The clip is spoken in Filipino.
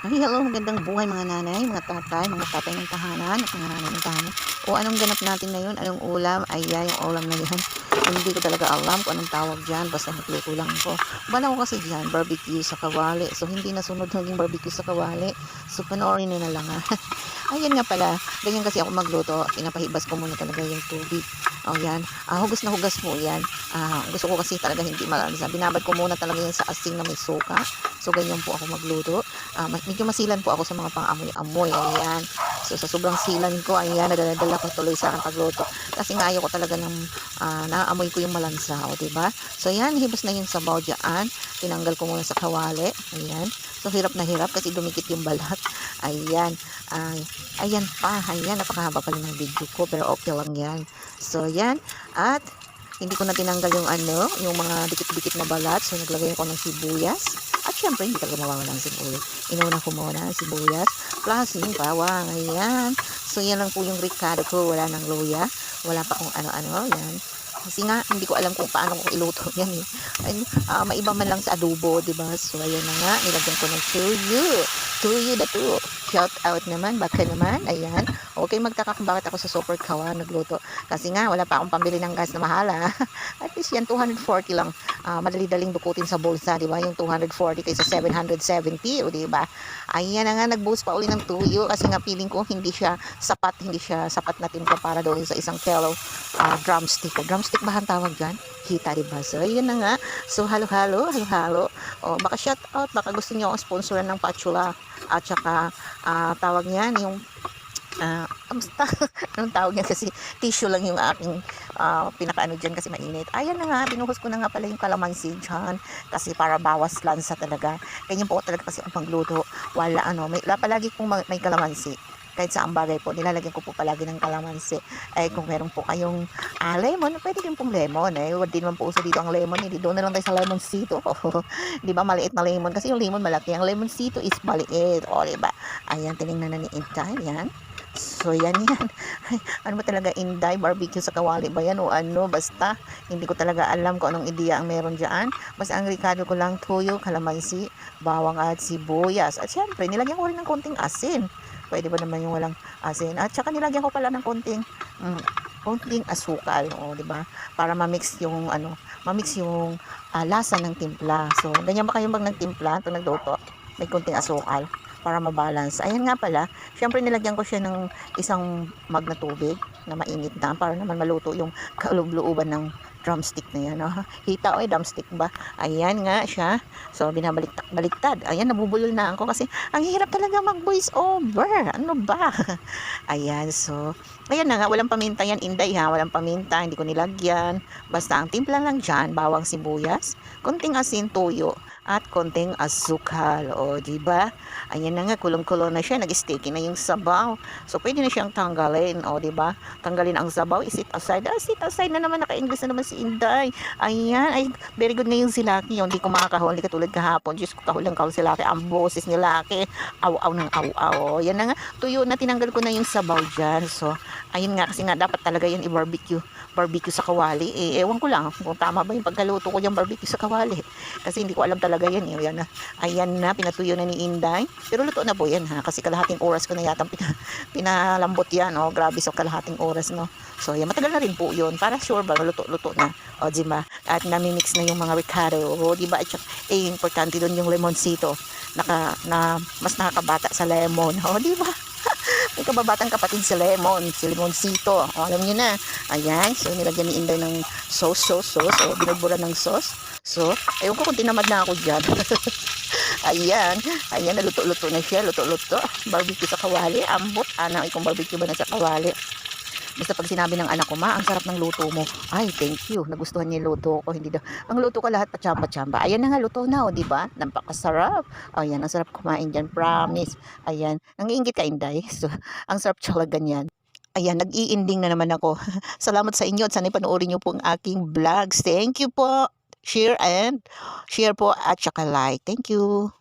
Ay, hello, magandang buhay mga nanay, mga tatay ng tahanan, at mga nanay ng tahanan. O anong ganap natin ngayon? Anong ulam? Ayan, yung ulam na yan. Hindi ko talaga alam kung anong tawag dyan, basta nagluto lang ako. Bala ko kasi dyan, barbecue sa kawali. So, hindi nasunod naging barbecue sa kawali. So, panoorin nyo na lang ha. Ayan nga pala, ganyan kasi ako magluto. Pinapahibas ko muna talaga yung tubig. O yan, hugas na hugas mo yan. Gusto ko kasi talaga hindi malansa. Binabad ko muna talaga yan sa asin na may suka. So, ganyan po ako magluto. Medyo masilan po ako sa mga pang-amoy-amoy. Ayan. So, sa sobrang silan ko, ayan, nadala ko tuloy sa aking pagluto. Kasi nga ayaw ko talaga ng naaamoy ko yung malansa. O, diba? So, ayan, hibas na yung sabaw dyan. Tinanggal ko muna sa kawali. Ayan. So, hirap na hirap kasi dumikit yung balat. Ayan. Ayan pa. Ayan, napakahaba pala ng video ko. Pero okay lang yan. So, ayan. At, hindi ko na tinanggal yung mga dikit-dikit na balat. So, naglagay ako ng sibuyas. At syempre, hindi talaga mawawala ng sibuyas. Inuna ko muna ang sibuyas. Plus, yung bawang. Ayan. So, yan lang po yung ricado ko. Wala ng luya. Wala pa kung ano-ano. Yan. Kasi nga, hindi ko alam kung paano ko iluto yan eh. Ay, maiba man lang sa adobo, diba? So, ayan na nga. Nilagyan ko ng tuyo. Tuyo na to. Shout out naman. Baka naman. Ayan. Okay, magtaka kung bakit ako sa super kawa nagluto. Kasi nga, wala pa akong pambili ng gas na mahal ha. At least yan, 240 lang. Madali-daling dukutin sa bulsa, di ba? Yung 240 kaysa 770, o di ba? Ayan na nga, nag-boost pa uli ng tuyo kasi nga feeling ko hindi siya sapat na timpla para doon sa isang kilo drumstick. Drumstick ba ang tawag dyan? Hita, di ba? So, ayan na nga. So, halo-halo. O, baka shout out, baka gusto niyo akong sponsoran ng patchoula at saka tawag niyan, yung kamusta? Anong tawag yan kasi tissue lang yung aking pinakaano dyan kasi mainit. Ayan na nga, binuhos ko na nga pala yung kalamansi dyan kasi para bawas lansa talaga. Ganyan po talaga kasi ang pagluto. Wala palagi pong may kalamansi. Kahit sa ang bagay po, nilalagyan ko po palagi ng kalamansi. Ay kung meron po kayong lemon, pwede din pong lemon. Huwag din naman po uso dito ang lemon. Hindi doon na lang tayo sa lemoncito. Di ba maliit na lemon? Kasi yung lemon malaki. Ang lemoncito is maliit. O, di ba? Ayan, tinignan na ni Intan. Yan. So, yan. Ay, ano ba talaga, Inday? Barbecue sa kawali ba yan o ano? Basta, hindi ko talaga alam kung anong ideya ang meron dyan. Basta ang ricado ko lang, tuyo, kalamansi, bawang at sibuyas. At syempre, nilagyan ko rin ng konting asin. Pwede ba naman yung walang asin? At saka nilagyan ko pala ng konting asukal, o, di ba? Para ma-mix yung lasa ng timpla. So, ganyan ba kayo nagtimpla pag nagluto? May konting asukal para mabalance. Ayan nga pala, syempre nilagyan ko siya ng isang mug na tubig na mainit na para naman maluto yung kaloob-looban ng drumstick na yan. Hita o drumstick ba? Ayan nga siya. So, binabaliktad. Ayan, nabubulol na ako kasi ang hirap talaga mag-voice over. Ano ba? Ayan, so, ayan na nga, walang paminta yan, Inday ha. Walang paminta, hindi ko nilagyan. Basta ang timpla lang dyan, bawang sibuyas, konting asin, tuyo, at konting asukal. O, diba? Ayan na nga, kulong-kulo na siya, nag-sticky na yung sabaw. So, pwede na siyang tanggalin. O, diba? Tanggalin ang sabaw, isit aside. Sit aside na naman, naka-English na naman si Inday. Ayan, ay, very good ngayon si Lucky. Yung hindi ko makakahol, hindi katulad kahapon. Diyos ko, kahulang kahol si Lucky. Ang boses ni Lucky, aw-aw ng aw-aw. O, yan na nga, tuyo na, tinanggal ko na yung sabaw dyan. So, ayun nga, kasi nga, dapat talaga yan barbecue sa kawali. Ewan ko lang kung tama ba yung pagkaluto ko yung barbecue sa kawali. Kasi hindi ko alam talaga yan. Ayan na, pinatuyo na ni Inday. Pero luto na po yan ha. Kasi kalahating oras ko na yata pinalambot yan. Oh, grabe sa kalahating oras no. So yan, matagal na rin po yun. Para sure ba, luto na. O diba? At namimix na yung mga ricado. O diba? At importante doon yung lemoncito. Na mas nakakabata sa lemon. O diba? May kababatang kapatid si Lemon, si Lemoncito. O, alam niyo na. Ayan. So, nilagyan ni Inday ng sauce. O, binubura ng sauce. So, ewan ko kung tinamad na ako dyan. Ayan. Ayan, naluto-luto na siya. Luto-luto. Barbecue sa kawali. Ambot. Ikong barbecue ba na sa kawali? Basta pag sinabi ng anak ko, ma, ang sarap ng luto mo. Ay, thank you. Nagustuhan niya yung luto ko. Hindi daw. Ang luto ko lahat pachamba-chamba. Ayan na nga, luto na, di ba? Napakasarap. Ayan, ang sarap kumain dyan. Promise. Ayan. Nangiingit ka, Inday. So, ang sarap talaga ganyan. Ayan, nag-i-ending na naman ako. Salamat sa inyo at sana panoorin niyo po ang aking vlogs. Thank you po. Share po at saka like. Thank you.